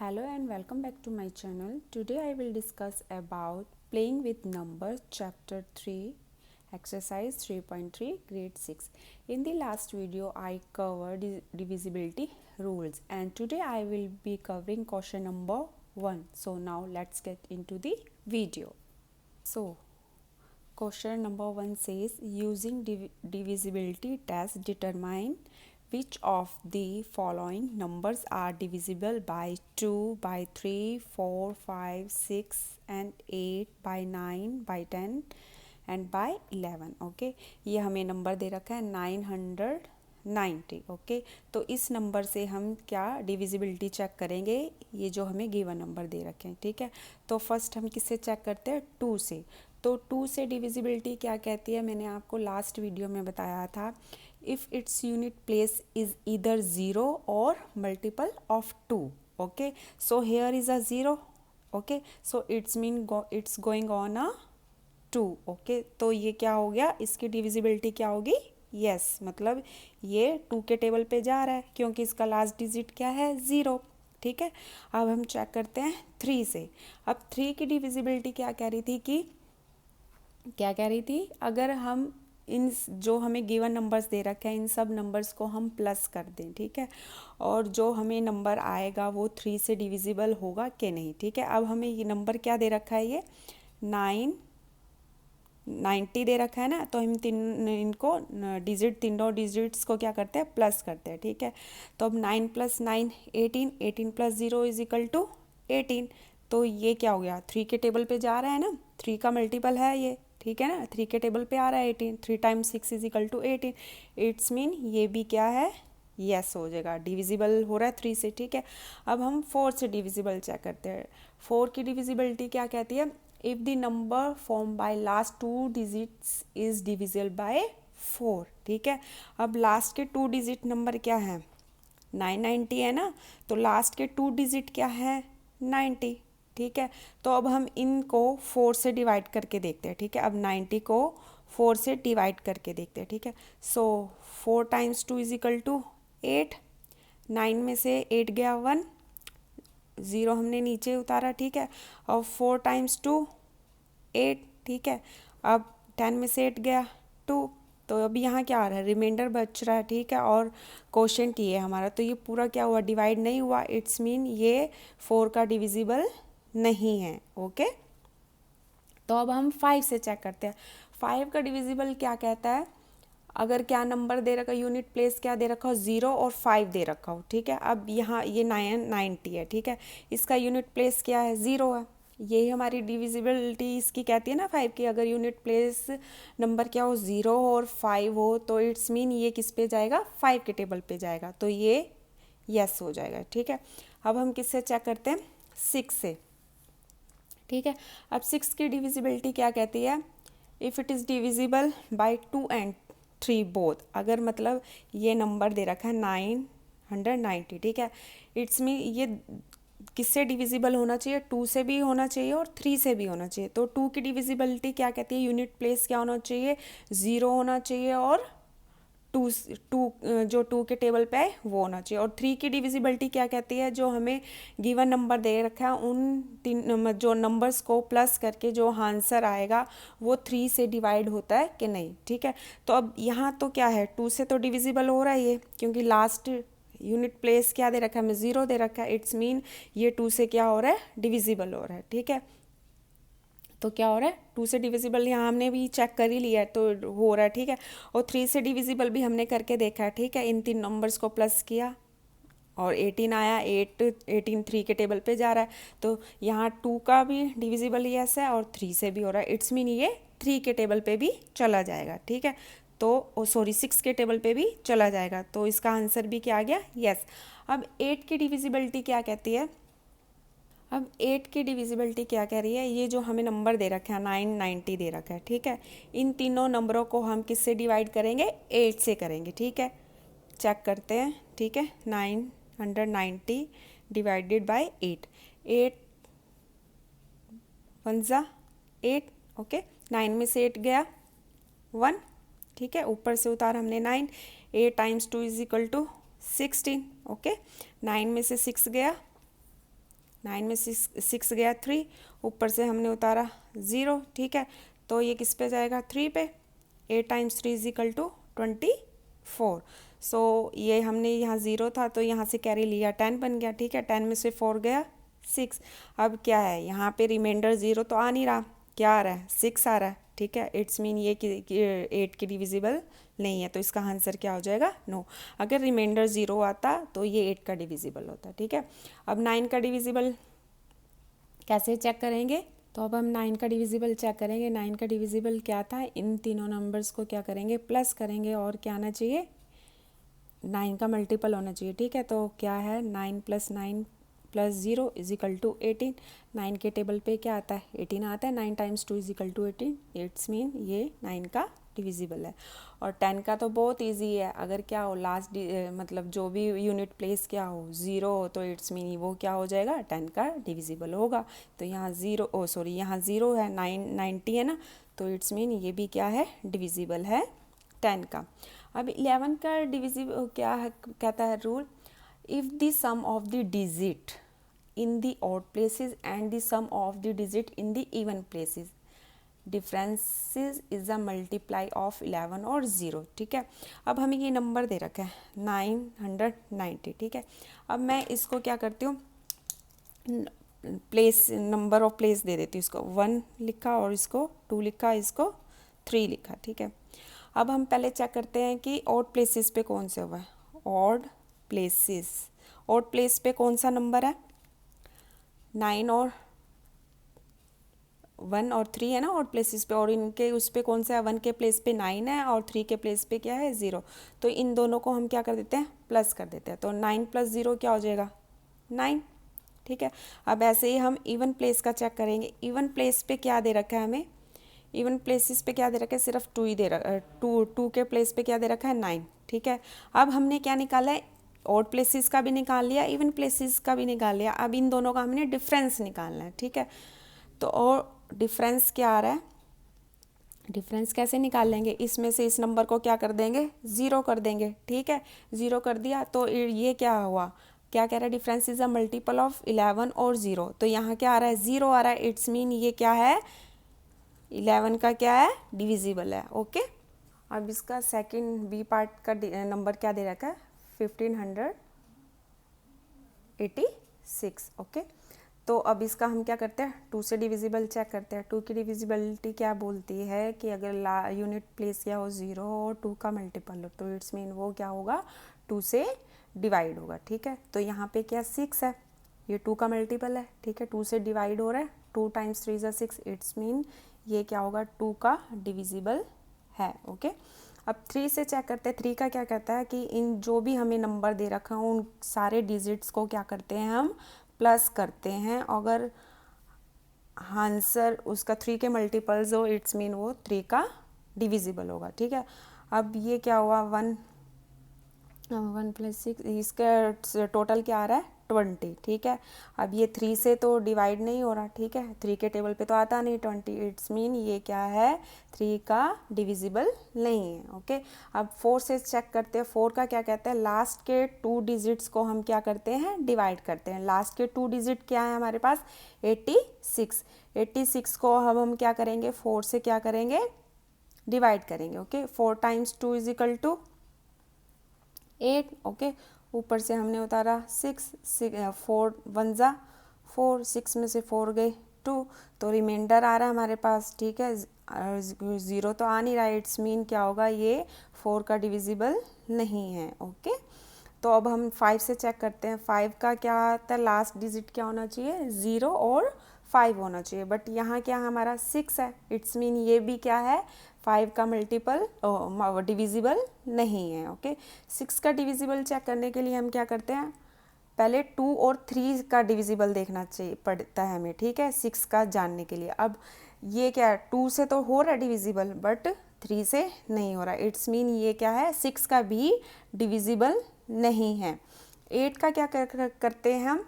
Hello and welcome back to my channel. Today I will discuss about playing with numbers chapter 3 exercise 3.3 grade 6. In the last video I covered divisibility rules and today I will be covering question number 1. So now let's get into the video. So question number 1 says using divisibility test determine which of the following numbers are divisible by 2, by 3, 4, 5, 6 and 8, by 9, by 10 and by 11. Okay ये हमें number दे रखा है 990. Okay तो इस number से हम क्या divisibility check करेंगे, ये जो हमें गिवन नंबर दे रखे हैं. ठीक है, तो फर्स्ट हम किससे चेक करते हैं, 2 से. तो 2 से डिविजिबिलिटी क्या कहती है, मैंने आपको लास्ट वीडियो में बताया था. If its unit place is either 0 और multiple of 2. Okay so here is a 0. Okay so it's going on a 2. Okay तो ये क्या हो गया, इसकी डिविजिबिलिटी क्या होगी, यस मतलब ये 2 के टेबल पे जा रहा है क्योंकि इसका लास्ट डिजिट क्या है, 0. ठीक है, अब हम चेक करते हैं 3 से. अब 3 की डिविजिबिलिटी क्या कह रही थी अगर हम इन जो हमें गिवन नंबर्स दे रखे हैं इन सब नंबर्स को हम प्लस कर दें. ठीक है, और जो हमें नंबर आएगा वो 3 से डिविजिबल होगा कि नहीं. ठीक है, अब हमें ये नंबर क्या दे रखा है, ये 990 दे रखा है ना, तो हम इनको तीनों डिजिट्स को क्या करते हैं, प्लस करते हैं. ठीक है, तो अब 9 + 9 18, 18 + 0 = 18. तो ये क्या हो गया, 3 के टेबल पे जा रहा है ना, 3 का मल्टीपल है ये. ठीक है ना, 3 के टेबल पे आ रहा है 18. 3 × 6 = 18. इट्स मीन ये भी क्या है, यस हो जाएगा, डिविजिबल हो रहा है 3 से. ठीक है, अब हम 4 से डिविजिबल चेक करते हैं. 4 की डिविजिबिलिटी क्या कहती है, if the number form by last 2 digits is divisible by 4. ठीक है, अब लास्ट के 2 डिजिट नंबर क्या है, 990 है ना, तो लास्ट के 2 डिजिट क्या है, 90. ठीक है, तो अब हम इनको 4 से डिवाइड करके देखते हैं. ठीक है, अब 90 को 4 से डिवाइड करके देखते हैं. ठीक है, सो 4 × 2 = 8. 9 में से 8 गया 1, 0 हमने नीचे उतारा. ठीक है, और 4 × 2 8. ठीक है, अब 10 में से 8 गया 2, तो अभी यहाँ क्या आ रहा है, रिमाइंडर बच रहा है. ठीक है, और क्वोशंट ये हमारा, तो ये पूरा क्या हुआ, डिवाइड नहीं हुआ. इट्स मीन ये 4 का डिविजिबल नहीं है. ओके तो अब हम 5 से चेक करते हैं. 5 का डिविजिबल क्या कहता है, अगर क्या नंबर दे रखा, यूनिट प्लेस क्या दे रखा हो, 0 और 5 दे रखा हो. ठीक है, अब यहाँ ये 990 है. ठीक है, इसका यूनिट प्लेस क्या है, 0 है. यही हमारी डिविजिबिलिटी इसकी कहती है ना 5 की, अगर यूनिट प्लेस नंबर क्या हो, 0 और 5 हो, तो इट्स मीन ये किस पे जाएगा, 5 के टेबल पे जाएगा, तो ये यस हो जाएगा. ठीक है, अब हम किससे चेक करते हैं, 6 से. ठीक है, अब 6 की डिविजिबिलिटी क्या कहती है, if it is divisible by 2 and 3 both. अगर मतलब ये नंबर दे रखा है 990. ठीक है, इट्स मीन ये किससे डिविजिबल होना चाहिए, 2 से भी होना चाहिए और 3 से भी होना चाहिए. तो 2 की डिविजिबिलिटी क्या कहती है, यूनिट प्लेस क्या होना चाहिए, 0 होना चाहिए और 2 के टेबल पे है वो होना चाहिए. और 3 की डिविजिबिलिटी क्या कहती है, जो हमें गिवन नंबर दे रखा है उन 3 जो नंबर्स को प्लस करके जो आंसर आएगा वो 3 से डिवाइड होता है कि नहीं. ठीक है, तो अब यहाँ तो क्या है, 2 से तो डिविजिबल हो रहा है ये, क्योंकि लास्ट यूनिट प्लेस क्या दे रखा है, हमें 0 दे रखा है. इट्स मीन ये 2 से क्या हो रहा है, डिविजिबल हो रहा है. ठीक है, तो क्या हो रहा है, 2 से डिविजिबल यहाँ हमने भी चेक कर ही लिया है तो हो रहा है. ठीक है, और 3 से डिविजिबल भी हमने करके देखा है. ठीक है, इन 3 नंबर्स को प्लस किया और 18 आया, 18 3 के टेबल पे जा रहा है, तो यहाँ 2 का भी डिविजिबल यस है और 3 से भी हो रहा है. इट्स मीन ये 3 के टेबल पे भी चला जाएगा. ठीक है, तो 6 के टेबल पे भी चला जाएगा, तो इसका आंसर भी क्या आ गया, यस. अब 8 की डिविजिबिलिटी क्या कहती है, अब 8 की डिविजिबिलिटी क्या कह रही है, ये जो हमें नंबर दे रखा है 990 दे रखा है. ठीक है, इन तीनों नंबरों को हम किससे डिवाइड करेंगे, 8 से करेंगे. ठीक है, चेक करते हैं. ठीक है, 990 डिवाइडेड बाय 8. 8 1 ज़ा 8. ओके, 9 में से 8 गया 1. ठीक है, ऊपर से उतार हमने 9. 8 × 2 = 16. ओके, 9 में से 6 गया 9 में 6 गया 3, ऊपर से हमने उतारा 0, ठीक है, तो ये किस पे जाएगा 3 पे। 8 टाइम्स 3 इज इक्वल टू 24। सो ये हमने यहाँ 0 था तो यहाँ से कैरी लिया 10 बन गया, ठीक है, 10 में से 4 गया 6। अब क्या है यहाँ पे रिमाइंडर 0 तो आ नहीं रहा, क्या आ रहा है 6 आ रहा है, ठीक है, इट्स मीन ये कि 8 की डिविजिबल नहीं है, तो इसका आंसर क्या हो जाएगा नो। अगर रिमाइंडर 0 आता तो ये 8 का डिविजिबल होता, ठीक है। अब 9 का डिविजिबल कैसे चेक करेंगे, तो अब हम 9 का डिविजिबल चेक करेंगे। 9 का डिविजिबल क्या था, इन तीनों नंबर्स को क्या करेंगे प्लस करेंगे, और क्या आना चाहिए 9 का मल्टीपल होना चाहिए, ठीक है। तो क्या है 9 + 9 + 0 इज इक्वल टू 18। 9 के टेबल पे क्या आता है 18 आता है। 9 times 2 is equal to 18, it's mean ये 9 का डिविजिबल है। और 10 का तो बहुत इजी है, अगर क्या हो लास्ट मतलब जो भी यूनिट प्लेस क्या हो 0 हो तो इट्स मीन वो क्या हो जाएगा 10 का डिविजिबल होगा। तो यहाँ 0 सॉरी यहाँ 0 है, 90 है ना, तो इट्स मीन ये भी क्या है डिविजिबल है 10 का। अब 11 का डिविजिबल क्या है, कहता है rule, if the sum of the digit in the odd places and the sum of the digit in the even places differences is a multiply of 11 और 0, ठीक है। अब हमें ये नंबर दे रखा है 990, ठीक है। अब मैं इसको क्या करती हूँ place, number of place they देती हूँ, इसको 1 लिखा और इसको 2 लिखा, इसको 3 लिखा, ठीक है। अब हम पहले चेक करते हैं कि ऑड प्लेसेस पे कौन से हुआ है। ऑड प्लेसेस, ऑड प्लेस पे कौन सा नंबर है 9 और 1 और 3 है ना ऑड प्लेसेस पे, और इनके उस पे कौन सा है 1 के प्लेस पे 9 है और 3 के प्लेस पे क्या है 0। तो इन दोनों को हम क्या कर देते हैं प्लस कर देते हैं, तो 9 + 0 क्या हो जाएगा 9, ठीक है। अब ऐसे ही हम इवन प्लेस का चेक करेंगे। इवन प्लेस पे क्या दे रखा है हमें, इवन प्लेसेस पे क्या दे रखा है सिर्फ 2 ही दे रखा, 2 के प्लेस पे क्या दे रखा है 9, ठीक है। अब हमने क्या निकाला है ऑड प्लेसेस का भी निकाल लिया, इवन प्लेसेस का भी निकाल लिया। अब इन दोनों का हमने डिफरेंस निकालना है, ठीक है। तो और डिफरेंस क्या आ रहा है, डिफरेंस कैसे निकाल लेंगे, इसमें से इस नंबर को क्या कर देंगे 0 कर देंगे, ठीक है। 0 कर दिया तो ये क्या हुआ, क्या कह रहा है difference is a multiple of 11 और 0, तो यहाँ क्या आ रहा है 0 आ रहा है, इट्स मीन ये क्या है 11 का क्या है डिविजिबल है, ओके। अब इसका सेकंड बी पार्ट का नंबर क्या दे रखा है 1586, ओके। तो अब इसका हम क्या करते हैं 2 से डिविजिबल चेक करते हैं। 2 की डिविजिबिलिटी क्या बोलती है कि अगर यूनिट प्लेस क्या हो 0 और 2 का मल्टीपल हो तो इट्स मीन वो क्या होगा 2 से डिवाइड होगा, ठीक है। तो यहाँ पे क्या 6 है, ये 2 का मल्टीपल है, ठीक है, 2 से डिवाइड हो रहा है, 2 टाइम्स 3 = 6, इट्स मीन ये क्या होगा 2 का डिविजिबल है, ओके। अब 3 से चेक करते हैं। 3 का क्या कहता है कि इन जो भी हमें नंबर दे रखा है उन सारे डिजिट्स को क्या करते हैं हम प्लस करते हैं, अगर आंसर उसका 3 के मल्टीपल्स हो इट्स मीन वो 3 का डिविजिबल होगा, ठीक है। अब ये क्या हुआ 1 + 6, इसका टोटल क्या आ रहा है 20, ठीक है। अब ये 3 से तो डिवाइड नहीं हो रहा, ठीक है, 3 के टेबल पे तो आता नहीं 20, इट्स मीन ये क्या है 3 का डिविजिबल नहीं है, ओके। अब 4 से चेक करते हैं। 4 का क्या कहता है लास्ट के 2 डिजिट्स को हम क्या करते हैं डिवाइड करते हैं। लास्ट के 2 डिजिट क्या है हमारे पास 86, 86 को अब हम क्या करेंगे 4 से क्या करेंगे डिवाइड करेंगे, okay. 4 times 2 is equal to 8, okay. ऊपर से हमने उतारा 6, 4 1 = 4, 6 में से 4 गए 2, तो रिमाइंडर आ रहा है हमारे पास, ठीक है। 0 तो आ नहीं रहा, इट्स मीन क्या होगा ये 4 का डिविजिबल नहीं है, ओके। तो अब हम 5 से चेक करते हैं। 5 का क्या आता है लास्ट डिजिट क्या होना चाहिए 0 और 5 होना चाहिए, बट यहाँ क्या हमारा 6 है, इट्स मीन ये भी क्या है 5 का मल्टीपल डिविजिबल नहीं है, ओके। 6 का डिविजिबल चेक करने के लिए हम क्या करते हैं पहले 2 और 3 का डिविजिबल देखना चाहिए पड़ता है हमें, ठीक है, 6 का जानने के लिए। अब ये क्या है 2 से तो हो रहा है डिविजिबल बट 3 से नहीं हो रहा, इट्स मीन ये क्या है 6 का भी डिविजिबल नहीं है। 8 का क्या करते हैं हम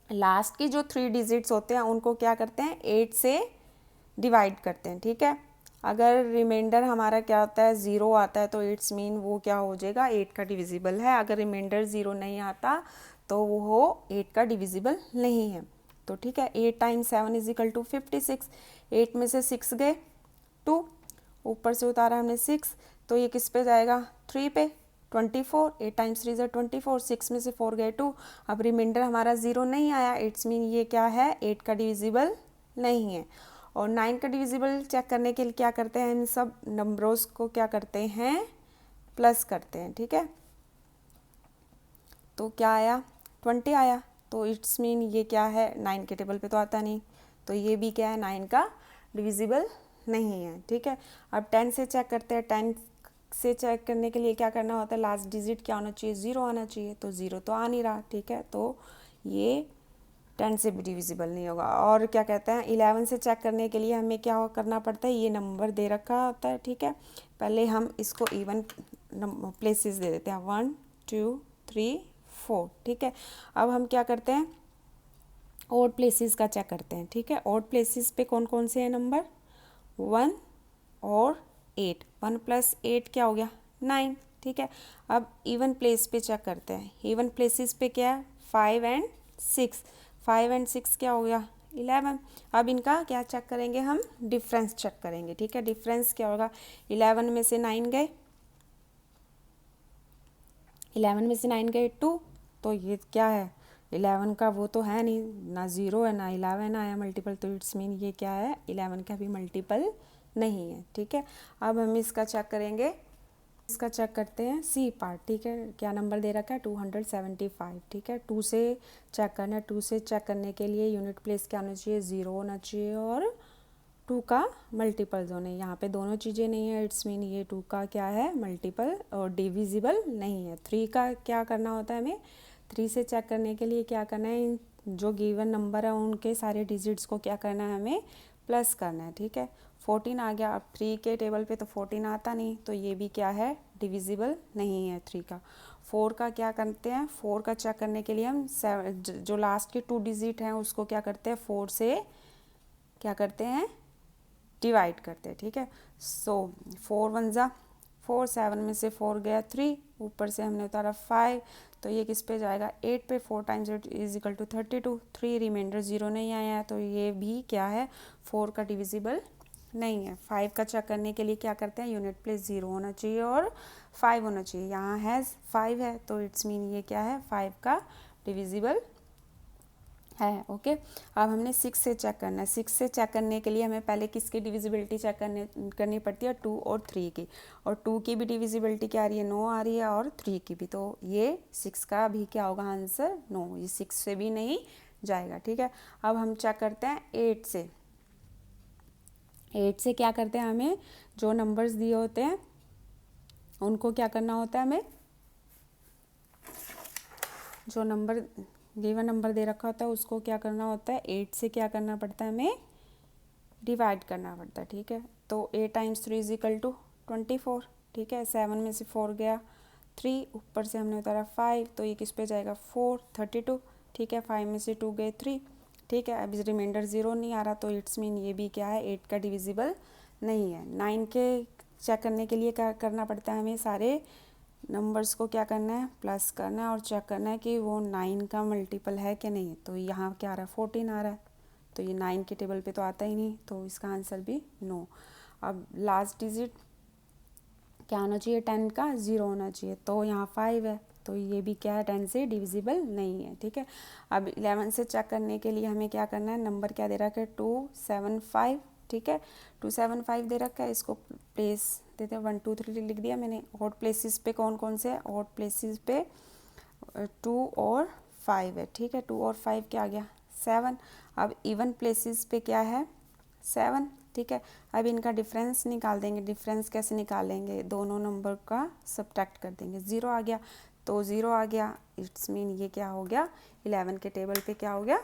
लास्ट की जो 3 डिजिट्स होते हैं उनको क्या करते हैं 8 से डिवाइड करते हैं, ठीक है। अगर रिमाइंडर हमारा क्या आता है 0 आता है तो इट्स मीन वो क्या हो जाएगा 8 का डिविजिबल है। अगर रिमाइंडर 0 नहीं आता तो वो 8 का डिविजिबल नहीं है। तो ठीक है, 8 टाइम्स 7 इज इक्वल टू 56। 8 में से 6 गए 2, ऊपर से उतारा हमने 6, तो ये किस पे जाएगा 3 पे 24। 8 टाइम्स 3 इज 24, 6 में से 4 गए 2। अब रिमाइंडर हमारा 0 नहीं आया, इट्स मीन ये क्या है 8 का डिविजिबल नहीं है। और 9 का डिविजिबल चेक करने के लिए क्या करते हैं, इन सब नंबरों को क्या करते हैं प्लस करते हैं। ठीक है, तो क्या आया 20 आया, तो इट्स मीन ये क्या है 9 के टेबल पे तो आता नहीं, तो ये भी क्या है 9 का डिविजिबल नहीं है। ठीक है, अब 10 से चेक करते हैं। 10 से चेक करने के लिए क्या करना होता है, लास्ट डिजिट क्या होना चाहिए 0 आना चाहिए, तो 0 तो आ नहीं रहा। ठीक है, तो ये 10 से भी डिविजिबल नहीं होगा। और क्या कहते हैं 11 से चेक करने के लिए हमें क्या करना पड़ता है, ये नंबर दे रखा होता है। ठीक है, पहले हम इसको इवन प्लेसेस दे देते हैं 1 2 3 4। ठीक है, अब हम क्या करते हैं ऑड प्लेसेस का चेक करते हैं। ठीक है, ऑड प्लेसेस पे कौन कौन से हैं नंबर 1 और 8। 1 + 8 क्या हो गया 9। ठीक है, अब इवन प्लेस पे चेक करते हैं। इवन प्लेसेस पे क्या है 5 और 6। 5 और 6 क्या हो गया 11। अब इनका क्या चेक करेंगे हम, डिफरेंस चेक करेंगे। ठीक है, डिफरेंस क्या होगा 11 में से 9 गए, 11 में से 9 गए 2, तो ये क्या है 11 का वो तो है नहीं, ना 0 है ना 11 आया मल्टीपल, तो इट्स मीन ये क्या है 11 का भी मल्टीपल नहीं है। ठीक है, अब हम इसका चेक करेंगे, इसका चेक करते हैं सी पार्ट। ठीक है, क्या नंबर दे रखा है 275। ठीक है, 2 से चेक करना है। 2 से चेक करने के लिए यूनिट प्लेस क्या होना चाहिए 0 होना चाहिए और 2 का मल्टीपल जो नहीं, यहाँ पे दोनों चीज़ें नहीं है, इट्स मीन ये 2 का क्या है मल्टीपल और डिविजिबल नहीं है। 3 का क्या करना होता है हमें, 3 से चेक करने के लिए क्या करना है, जो गिवन नंबर है उनके सारे डिजिट्स को क्या करना है हमें प्लस करना है। ठीक है, 14 आ गया। अब 3 के टेबल पे तो 14 आता नहीं, तो ये भी क्या है डिविजिबल नहीं है 3 का। 4 का क्या करते हैं, 4 का चेक करने के लिए हम जो लास्ट के 2 डिजिट हैं उसको क्या करते हैं 4 से क्या करते हैं डिवाइड करते हैं। ठीक है, सो 4 1 ज़ा 4, 7 में से 4 गया 3, ऊपर से हमने उतारा 5, तो ये किस पे जाएगा 8 पे। 4 times 8 is equal to 32। 3 remainder 0 नहीं आया, तो ये भी क्या है 4 का डिविजिबल नहीं है। 5 का चेक करने के लिए क्या करते हैं, यूनिट प्लेस 0 होना चाहिए और 5 होना चाहिए, यहाँ है 5 है, तो इट्स मीन ये क्या है 5 का डिविजिबल है। ओके, अब हमने 6 से चेक करना है। 6 से चेक करने के लिए हमें पहले किसकी डिविजिबिलिटी चेक करनी पड़ती है 2 और 3 की, और 2 की भी डिविजिबिलिटी क्या आ रही है 9 आ रही है और 3 की भी, तो ये 6 का भी क्या होगा आंसर 9, ये 6 से भी नहीं जाएगा। ठीक है, अब हम चेक करते हैं 8 से। 8 से क्या करते हैं, हमें जो नंबर्स दिए होते हैं उनको क्या करना होता है, हमें जो नंबर गिवन नंबर दे रखा होता है उसको क्या करना होता है 8 से क्या करना पड़ता है हमें डिवाइड करना पड़ता है। ठीक है, तो 8 टाइम्स 3 इज इक्वल टू 24। ठीक है, 7 में से 4 गया 3, ऊपर से हमने उतारा 5, तो ये किस पे जाएगा 4 32। ठीक है, 5 में से 2 गए 3। ठीक है, अब इस रिमाइंडर 0 नहीं आ रहा, तो इट्स मीन ये भी क्या है 8 का डिविजिबल नहीं है। 9 के चेक करने के लिए क्या करना पड़ता है, हमें सारे नंबर्स को क्या करना है प्लस करना है और चेक करना है कि वो 9 का मल्टीपल है कि नहीं। तो यहाँ क्या आ रहा है 14 आ रहा है, तो ये 9 के टेबल पे तो आता ही नहीं, तो इसका आंसर भी नो। अब लास्ट डिजिट क्या होना चाहिए 10 का 0 होना चाहिए, तो यहाँ 5 है, तो ये भी क्या है 10 से डिविजिबल नहीं है। ठीक है, अब 11 से चेक करने के लिए हमें क्या करना है, नंबर क्या दे रखा है 275। ठीक है, 275 दे रखा है, इसको प्लेस देते हैं 1 2 3 लिख दिया मैंने। ऑड प्लेसेस पे कौन कौन से, ऑड प्लेसेस पे 2 और 5 है। ठीक है, 2 और 5 क्या आ गया 7। अब इवन प्लेसेस पे क्या है 7। ठीक है, अब इनका डिफरेंस निकाल देंगे। डिफरेंस कैसे निकालेंगे, दोनों नंबर का सब्ट्रैक्ट कर देंगे। 0 आ गया तो 0 आ गया, इट्स मीन ये क्या हो गया 11 के टेबल पे क्या हो गया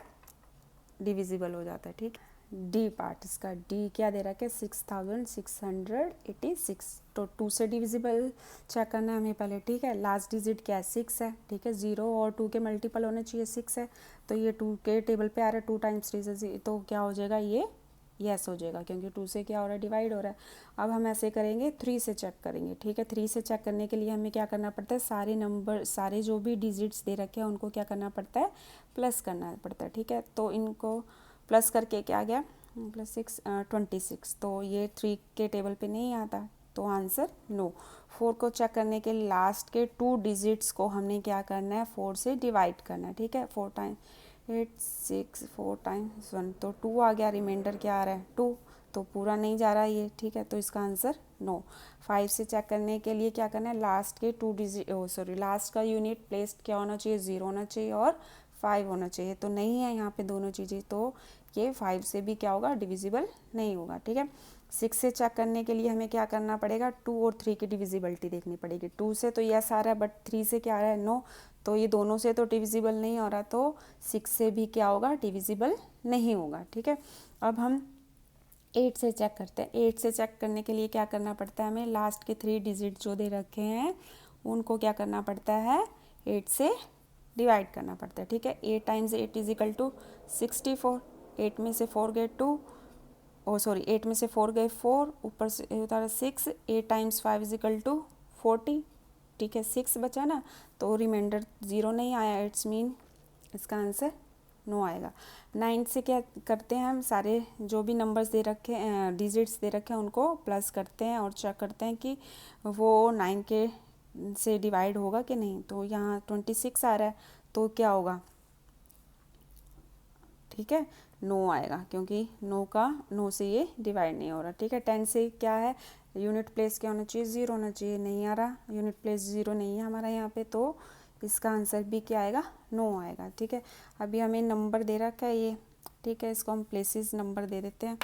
डिविजिबल हो जाता है। ठीक, डी पार्ट इसका, डी क्या दे रहा है 6686, तो 2 से डिविजिबल चेक करना है हमें पहले। ठीक है, लास्ट डिजिट क्या है 6 है। ठीक है, 0 और 2 के मल्टीपल होने चाहिए 6 है, तो ये 2 के टेबल पे आ रहा है 2 टाइम्स 3 से, तो क्या हो जाएगा ये यस हो जाएगा, क्योंकि 2 से क्या हो रहा है, डिवाइड हो रहा है। अब हम ऐसे करेंगे, 3 से चेक करेंगे, ठीक है। 3 से चेक करने के लिए हमें क्या करना पड़ता है, सारे नंबर, सारे जो भी डिजिट्स दे रखे हैं उनको क्या करना पड़ता है, प्लस करना पड़ता है, ठीक है। तो इनको प्लस करके क्या आ गया, +6 26, तो ये 3 के टेबल पे नहीं आता, तो आंसर नो। 4 को चेक करने के लिए लास्ट के 2 डिजिट्स को हमने क्या करना है, 4 से डिवाइड करना है, ठीक है। 4 टाइम 8 6 4 टाइम्स 1, तो 2 आ गया, रिमाइंडर क्या आ रहा है 2, तो पूरा नहीं जा रहा है ये, ठीक है, तो इसका आंसर नो। 5 से चेक करने के लिए क्या करना है, लास्ट के 2 डिजिट लास्ट का यूनिट प्लेस्ड क्या होना चाहिए, 0 होना चाहिए और 5 होना चाहिए, तो नहीं है यहाँ पे दोनों चीज़ें, तो ये 5 से भी क्या होगा, डिविजिबल नहीं होगा, ठीक है। 6 से चेक करने के लिए हमें क्या करना पड़ेगा, 2 और 3 की डिविजिबिलिटी देखनी पड़ेगी। 2 से तो यस आ रहा है, बट 3 से क्या आ रहा है, नो, तो ये दोनों से तो डिविजिबल नहीं हो रहा, तो 6 से भी क्या होगा, डिविजिबल नहीं होगा, ठीक है। अब हम 8 से चेक करते हैं। 8 से चेक करने के लिए क्या करना पड़ता है, हमें लास्ट के 3 डिजिट जो दे रखे हैं उनको क्या करना पड़ता है, 8 से डिवाइड करना पड़ता है, ठीक है। 8 टाइम्स 8 इज इक्वल टू 64, 8 में से 4 गए 2, 8 में से 4 गए 4, ऊपर से उतारा 6, 8 टाइम्स 5 इज इक्वल टू 40, ठीक है। 6 बचा ना, तो रिमाइंडर 0 नहीं आया, इट्स मीन इसका आंसर नो आएगा। 9 से क्या करते हैं, हम सारे जो भी नंबर्स दे रखे हैं, डिजिट्स दे रखे हैं, उनको प्लस करते हैं और चेक करते हैं कि वो 9 के से डिवाइड होगा कि नहीं। तो यहाँ 26 आ रहा है, तो क्या होगा, ठीक है, नो आएगा, क्योंकि नो से ये डिवाइड नहीं हो रहा, ठीक है। 10 से क्या है, यूनिट प्लेस क्या होना चाहिए, 0 होना चाहिए, नहीं आ रहा, यूनिट प्लेस 0 नहीं है हमारा यहाँ पे, तो इसका आंसर भी क्या आएगा, नो आएगा, ठीक है। अभी हमें नंबर दे रखा है ये, ठीक है, इसको हम प्लेसेस नंबर दे देते हैं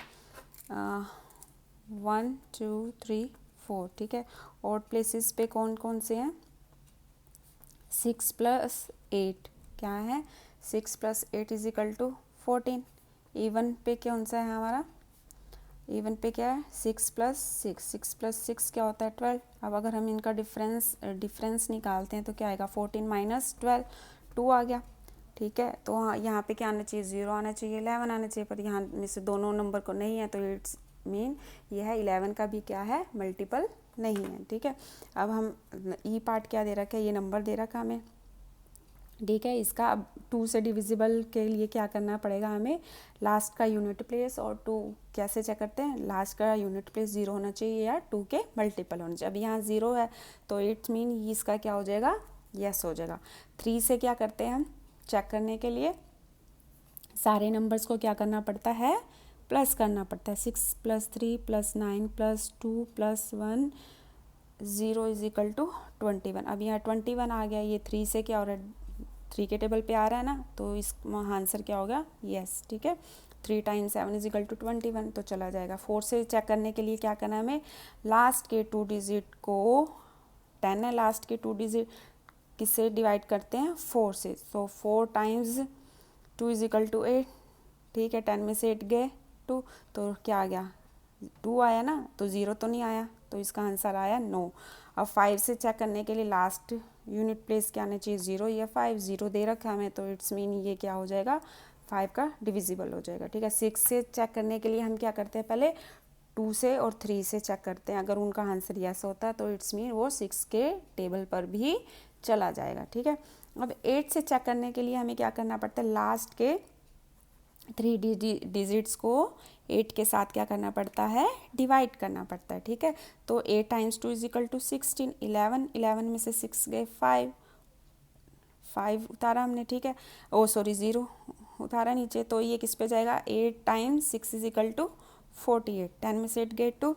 1 2 3 4, ठीक है। और प्लेसेस पे कौन कौन से हैं, 6 + 8 क्या है, 6 + 8 इज इक्वल टू 14। इवन पे कौन सा है हमारा, इवन पे क्या है, 6 + 6, 6 + 6 क्या होता है, 12। अब अगर हम इनका डिफरेंस निकालते हैं तो क्या आएगा, 14 - 12, 2 आ गया, ठीक है। तो हाँ, यहाँ पे क्या आना चाहिए, 0 आना चाहिए, 11 आना चाहिए, पर यहाँ में से दोनों नंबर को नहीं है, तो इट्स मीन यह है 11 का भी क्या है, मल्टीपल नहीं है, ठीक है। अब हम ई पार्ट क्या दे रखा है, ये नंबर दे रखा हमें, ठीक है। इसका अब 2 से डिविजिबल के लिए क्या करना पड़ेगा हमें, लास्ट का यूनिट प्लेस, और 2 कैसे चेक करते हैं, लास्ट का यूनिट प्लेस 0 होना चाहिए या 2 के मल्टीपल होना चाहिए। अब यहाँ 0 है, तो इट्स मीन इसका क्या हो जाएगा, यस हो जाएगा। 3 से क्या करते हैं हम, चेक करने के लिए सारे नंबर्स को क्या करना पड़ता है, प्लस करना पड़ता है। 6 + 3 + 9 + 2 + 1 0 इज इक्वल टू 21। अब यहाँ 21 आ गया, ये 3 से क्या हो रहा है, 3 के टेबल पे आ रहा है ना, तो इस आंसर क्या होगा, यस, ठीक है। 3 टाइम्स 7 इज इक्वल टू 21, तो चला जाएगा। 4 से चेक करने के लिए क्या करना है हमें, लास्ट के 2 डिजिट को, 10 है लास्ट के 2 डिजिट, किससे डिवाइड करते हैं, 4 से, तो 4 टाइम्स 2 इज इक्वल टू 8, ठीक है। 10 में से 8 गए 2, तो क्या आ गया, 2 आया ना, तो 0 तो नहीं आया, तो इसका आंसर आया नो। अब 5 से चेक करने के लिए लास्ट यूनिट प्लेस क्या आना चाहिए, 0 या 5, 0 दे रखा है हमें, तो इट्स मीन ये क्या हो जाएगा, 5 का डिविजिबल हो जाएगा, ठीक है। 6 से चेक करने के लिए हम क्या करते हैं, पहले 2 से और 3 से चेक करते हैं, अगर उनका आंसर यस होता है तो इट्स मीन वो 6 के टेबल पर भी चला जाएगा, ठीक है। अब 8 से चेक करने के लिए हमें क्या करना पड़ता है, लास्ट के 3 डिजिट्स को 8 के साथ क्या करना पड़ता है, डिवाइड करना पड़ता है, ठीक है। तो 8 टाइम्स 2 इज इक्वल टू 16, 11 में से 6 गए 5 उतारा हमने, ठीक है। 0 उतारा नीचे, तो ये किस पे जाएगा, 8 टाइम्स 6 इज इक्वल टू 48, 10 में से 8 गए 2,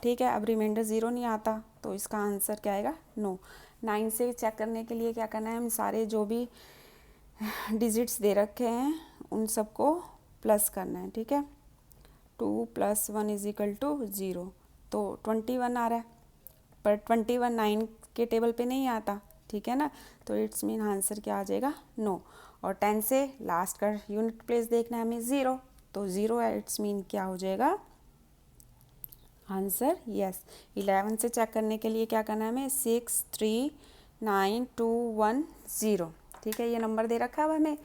ठीक है। अब रिमाइंडर 0 नहीं आता, तो इसका आंसर क्या आएगा, नो। 9 से चेक करने के लिए क्या करना है, हम सारे जो भी डिजिट्स दे रखे हैं उन सबको प्लस करना है, ठीक है। 2 + 1 इज इक्वल टू 0, तो 21 आ रहा है, पर 21 9 के टेबल पे नहीं आता, ठीक है ना, तो इट्स मीन आंसर क्या आ जाएगा, नो। और 10 से लास्ट का यूनिट प्लेस देखना है हमें, 0, तो 0 है, इट्स मीन क्या हो जाएगा, आंसर यस। 11 से चेक करने के लिए क्या करना है हमें, 6 3 9 2 1 0, ठीक है। ये नंबर दे रखा है हमें,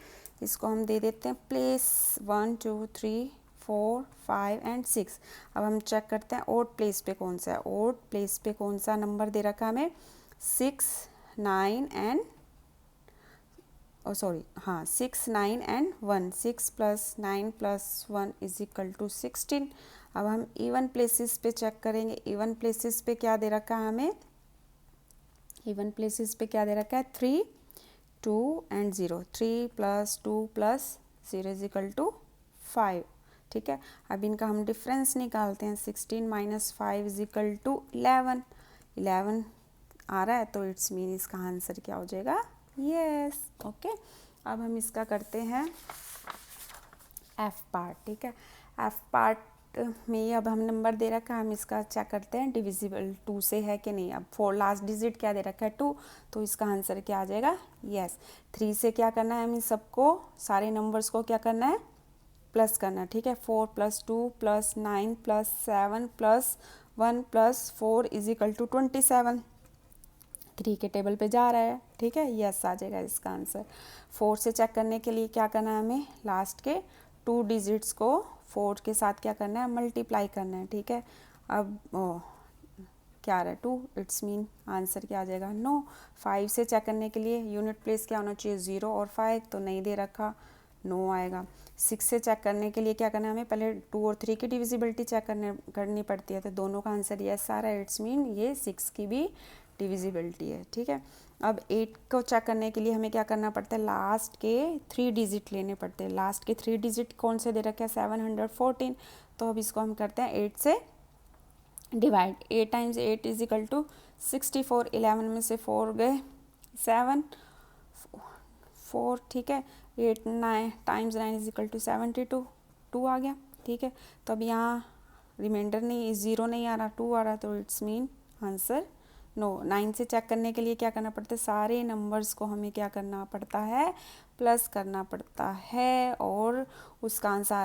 इसको हम दे देते हैं प्लेस 1 2 3 4 5 एंड 6। अब हम चेक करते हैं ओड प्लेस पे कौन सा है। ओड प्लेस पे कौन सा नंबर दे रखा है हमें, 6 9 एंड सॉरी हाँ 6 9 and 1। 6 plus 9 plus 1 is equal to 16। अब हम इवन प्लेसेस पे चेक करेंगे। इवन प्लेसेस पे क्या दे रखा है हमें, इवन प्लेसेस पे क्या दे रखा है, 3 2 and 0। 3 plus 2 plus 0 is equal to 5। ठीक है, अब इनका हम डिफरेंस निकालते हैं। 16 माइनस 5 इज इक्वल टू 11। 11 आ रहा है तो इट्स मीन इसका आंसर क्या हो जाएगा, यस। ओके, अब हम इसका करते हैं एफ पार्ट। ठीक है, एफ पार्ट में अब हम नंबर दे रखा है, हम इसका चेक करते हैं डिविजिबल 2 से है कि नहीं। अब 4 लास्ट डिजिट क्या दे रखा है, 2, तो इसका आंसर क्या आ जाएगा, यस। 3 से क्या करना है, हमें सबको सारे नंबर्स को क्या करना है, प्लस करना है। ठीक है, 4 plus 2 plus 9 plus 7 plus 1 plus 4 is equal to 27। 3 के टेबल पे जा रहा है। ठीक है, यस आ जाएगा इसका आंसर। 4 से चेक करने के लिए क्या करना है, हमें लास्ट के 2 डिजिट्स को 4 के साथ क्या करना है, मल्टीप्लाई करना है। ठीक है, अब क्या आ रहा है, 2, इट्स मीन आंसर क्या आ जाएगा, नो। 5 से चेक करने के लिए यूनिट प्लेस क्या होना चाहिए, 0 और 5, तो नहीं दे रखा, नो आएगा। 6 से चेक करने के लिए क्या करना है, हमें पहले 2 और 3 की डिविजिबिलिटी चेक करनी पड़ती है, तो दोनों का आंसर यस आ रहा है, इट्स मीन ये 6 की भी डिविजिबिलिटी है। ठीक है, अब 8 को चेक करने के लिए हमें क्या करना पड़ता है, लास्ट के 3 डिजिट लेने पड़ते हैं। लास्ट के 3 डिजिट कौन से दे रखे हैं, 714। तो अब इसको हम करते हैं 8 से divide. 8 times 8 is equal to 64। 11 में से 4 गए 7 4। ठीक है, 8 9 टाइम्स 9 इज इक्वल टू 72, 2 आ गया। ठीक है, तो अब यहाँ रिमाइंडर नहीं, 0 नहीं आ रहा, 2 आ रहा, तो इट्स मीन आंसर नो। 9 से चेक करने के लिए क्या करना पड़ता है, सारे नंबर्स को हमें क्या करना पड़ता है, प्लस करना पड़ता है, और उसका आंसर आ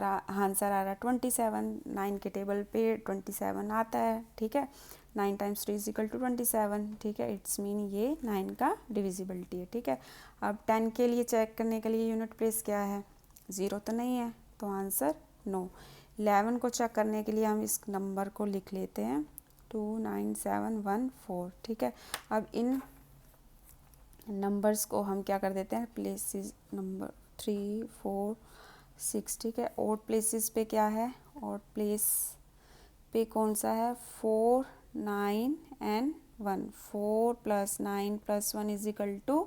रहा 27। 9 के टेबल पे 27 आता है। ठीक है, 9 टाइम्स 3 इज इक्वल टू 27। ठीक है, इट्स मीन ये 9 का डिविजिबिलिटी है। ठीक है, अब 10 के लिए चेक करने के लिए यूनिट प्लेस क्या है, 0 तो नहीं है, तो आंसर नो। 11 को चेक करने के लिए हम इस नंबर को लिख लेते हैं 29714। ठीक है, अब इन नंबर्स को हम क्या कर देते हैं, प्लेसेस नंबर 3 4 6। ठीक है, ऑड प्लेसेस पे क्या है, ऑड प्लेस पे कौन सा है, 4 9 and 1। 4 plus 9 plus 1 is equal to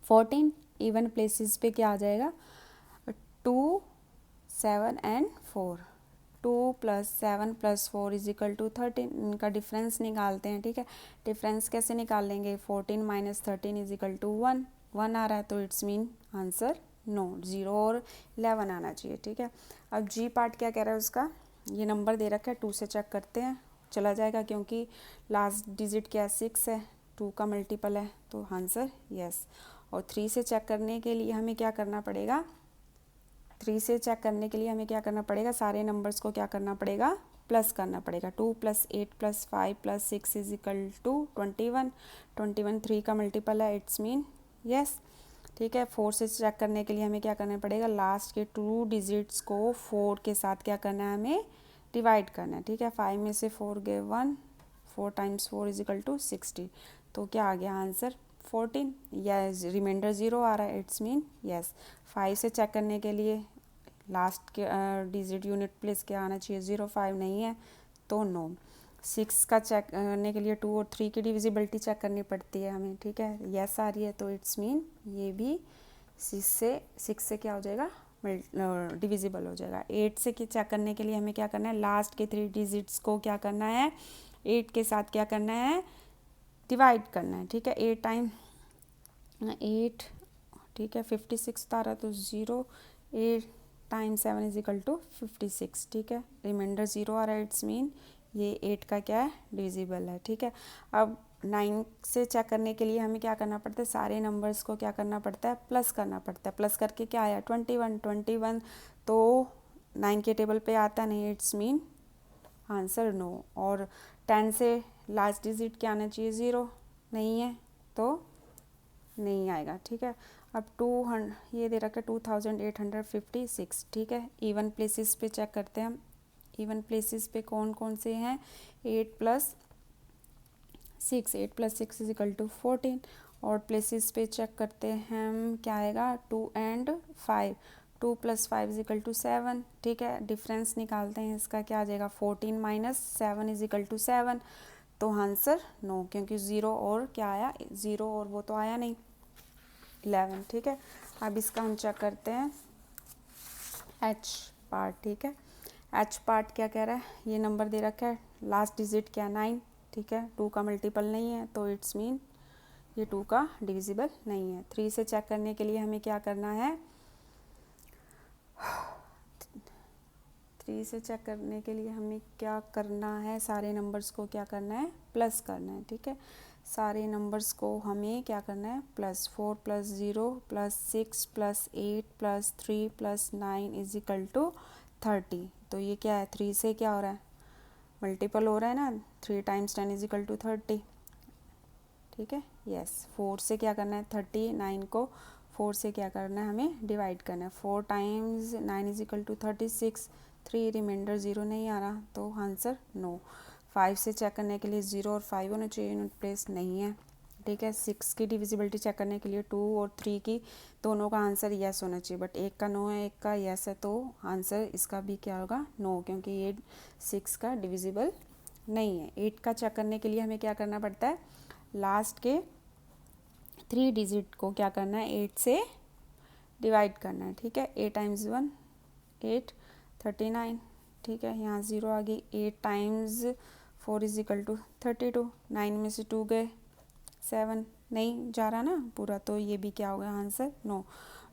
14। Even places पे क्या आ जाएगा, 2 7 and 4। 2 plus 7 plus 4 is equal to 13। इनका डिफरेंस निकालते हैं। ठीक है, डिफरेंस कैसे निकाल लेंगे, 14 माइनस 13 इज इक्वल टू 1। 1 आ रहा है, तो इट्स मीन आंसर नो। 0 और 11 आना चाहिए। ठीक है, अब जी पार्ट क्या कह रहा है उसका, ये नंबर दे रखा है, 2 से चेक करते हैं, चला जाएगा क्योंकि लास्ट डिजिट क्या 6 है, 2 का मल्टीपल है, तो आंसर यस। और 3 से चेक करने के लिए हमें क्या करना पड़ेगा, 3 से चेक करने के लिए हमें क्या करना पड़ेगा, सारे नंबर्स को क्या करना पड़ेगा, प्लस करना पड़ेगा। 2 plus 8 plus 5 plus 6 is equal to 21। 21 3 का मल्टीपल है, इट्स मीन यस। ठीक है, 4 से चेक करने के लिए हमें क्या करना पड़ेगा, लास्ट के 2 डिजिट्स को 4 के साथ क्या करना है, हमें डिवाइड करना है। ठीक है, 5 में से 4 गए 1, 4 टाइम्स 4 इज इक्वल टू 60, तो क्या आ गया आंसर 14, या रिमाइंडर 0 आ रहा है, इट्स मीन यस। 5 से चेक करने के लिए लास्ट के डिजिट यूनिट प्लेस क्या आना चाहिए, 0 5 नहीं है, तो नो। 6 का चेक करने के लिए 2 और 3 की डिविजिबिलिटी चेक करनी पड़ती है हमें। ठीक है, यस आ रही है, तो इट्स मीन ये भी 6 से क्या हो जाएगा, डिविजिबल हो जाएगा। 8 से चेक करने के लिए हमें क्या करना है, लास्ट के 3 डिजिट्स को क्या करना है, 8 के साथ क्या करना है, डिवाइड करना है। ठीक है, 8 टाइम 8, ठीक है 56 था रहा, तो 0 8 टाइम 7 इज इक्वल टू 56। ठीक है, रिमाइंडर 0 आ रहा है, इट्स मीन ये 8 का क्या है, डिविजिबल है। ठीक है, अब 9 से चेक करने के लिए हमें क्या करना पड़ता है, सारे नंबर्स को क्या करना पड़ता है, प्लस करना पड़ता है। प्लस करके क्या आया 21, तो 9 के टेबल पे आता नहीं, इट्स मीन आंसर नो। और 10 से लास्ट डिजिट क्या आना चाहिए, 0 नहीं है, तो नहीं आएगा। ठीक है, अब 200 ये दे रखा है 2856, ठीक है। इवन प्लेसेस पे चेक करते हैं हम। इवन प्लेसेस पे कौन कौन से हैं, 8 + 6, 8 + 6 = 14। और प्लेसेस पे चेक करते हैं हम, क्या आएगा 2 and 5, 2 + 5 = 7, ठीक है। डिफरेंस निकालते हैं इसका, क्या आ जाएगा 14 - 7 = 7। तो आंसर नो, क्योंकि ज़ीरो और क्या आया, ज़ीरो और वो तो आया नहीं 11, ठीक है। अब इसका हम चेक करते हैं एच पार्ट, ठीक है। एच पार्ट क्या कह रहा है, ये नंबर दे रखा है, लास्ट डिजिट क्या 9, ठीक है। 2 का मल्टीपल नहीं है तो इट्स मीन ये 2 का डिविजिबल नहीं है। 3 से चेक करने के लिए हमें क्या करना है, 3 से चेक करने के लिए हमें क्या करना है, सारे नंबर्स को क्या करना है, प्लस करना है, ठीक है। सारे नंबर्स को हमें क्या करना है, प्लस 4 + 0 + 6 + 8 + 3 + 9 = 30। तो ये क्या है, 3 से क्या हो रहा है, मल्टीपल हो रहा है ना, 3 × 10 = 30, ठीक है। यस, 4 से क्या करना है, 39 को 4 से क्या करना है, हमें डिवाइड करना है। 4 × 9 = 36, 3 रिमाइंडर 0 नहीं आ रहा तो आंसर नो। 5 से चेक करने के लिए 0 और 5 होना चाहिए, यूनिट प्लेस नहीं है, ठीक है। 6 की डिविजिबिलिटी चेक करने के लिए 2 और 3 की दोनों का आंसर येस होना चाहिए, बट एक का नो है एक का येस है, तो आंसर इसका भी क्या होगा, नो, क्योंकि ये 6 का डिविजिबल नहीं है। 8 का चेक करने के लिए हमें क्या करना पड़ता है, लास्ट के 3 डिजिट को क्या करना है, 8 से डिवाइड करना है, ठीक है। 8 × 1 8, 39, ठीक है। यहाँ 0 आ गई। 8 × 4 = 32, 9 में से 2 गए 7, नहीं जा रहा ना पूरा, तो ये भी क्या होगा आंसर नो।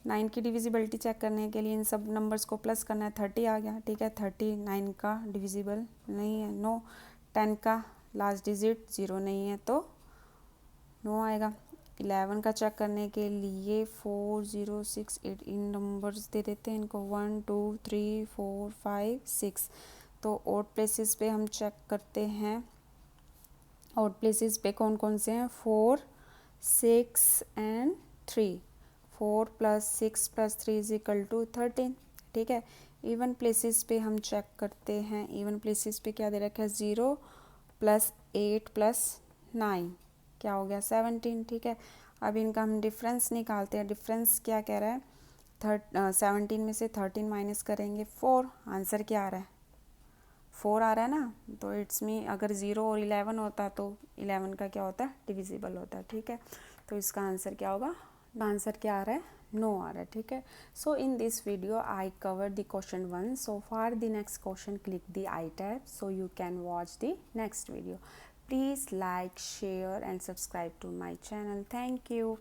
9 की डिविजिबिलिटी चेक करने के लिए इन सब नंबर्स को प्लस करना है, 30 आ गया, ठीक है। 30 9 का डिविजिबल नहीं है, नो। 10 का लास्ट डिजिट 0 नहीं है तो नो आएगा। 11 का चेक करने के लिए 4 0 6 8 इन नंबर्स दे देते हैं इनको, 1 2 3 4 5 6। तो ऑड प्लेसेस पे हम चेक करते हैं, ऑड प्लेसेस पे कौन कौन से हैं, 4 6 and 3, 4 + 6 + 3 = 13, ठीक है। इवन प्लेसेस पे हम चेक करते हैं, इवन प्लेसेस पे क्या दे रखा है, 0 + 8 + 9 क्या हो गया 17, ठीक है। अब इनका हम डिफरेंस निकालते हैं। डिफरेंस क्या कह रहा है, 17 में से 13 माइनस करेंगे 4, आंसर क्या आ रहा है, 4 आ रहा है ना। तो इट्स मी अगर 0 और 11 होता तो 11 का क्या होता है, डिविजिबल होता है, ठीक है। तो इसका आंसर क्या होगा, आंसर क्या आ रहा है, नो आ रहा है, ठीक है। So in this video I cover the question 1, so for the next question click the I tab so you can watch the next video. Please like, share and subscribe to my channel. Thank you.